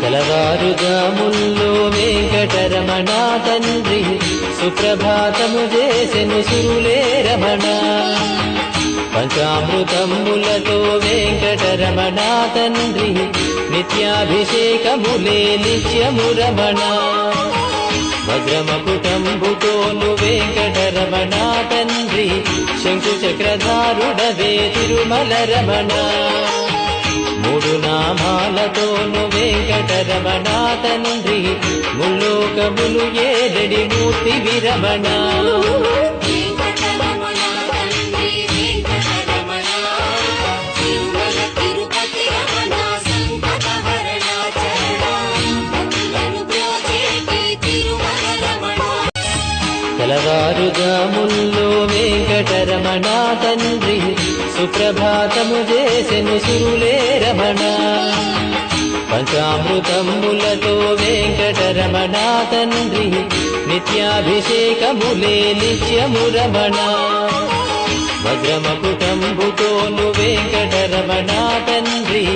తెలవారుజాముల్లో వెంకటరమణ తండ్రి సుప్రభాతము చేసెను సురులే రమణ. పంచామృతములతో వెంకటరమణ తండ్రి నిత్యాభిషేకములే నిత్యము రమణ. వజ్రమకుటంబుతోను వెంకటరమణ తండ్రి శంకు చక్రధారుడవే తిరుమల రమణ. మూడు నామాలతోను వెంకటరమణ తండ్రి ముల్లోకములు ఏడడి మూర్తి విరమణ. తెలవారుజాముల్లో వెంకటరమణ తండ్రి సుప్రభాతము చేసెను సురులే రమణ. పంచామృతములతో వెంకటరమణ తండ్రి నిత్యాభిషేకములే నిత్యము రమణ. వజ్రమకుటంబుతోను వెంకటరమణ తండ్రి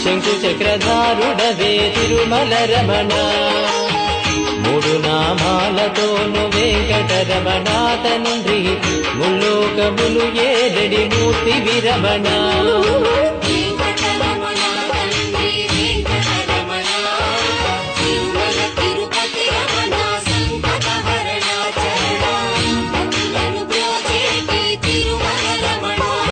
శంకు చక్రధారుడవే తిరుమల రమణ. మూడు నామాలతోను వెంకటరమణ తండ్రి ముల్లోకములు ఏడడి మూర్తి విరమణ.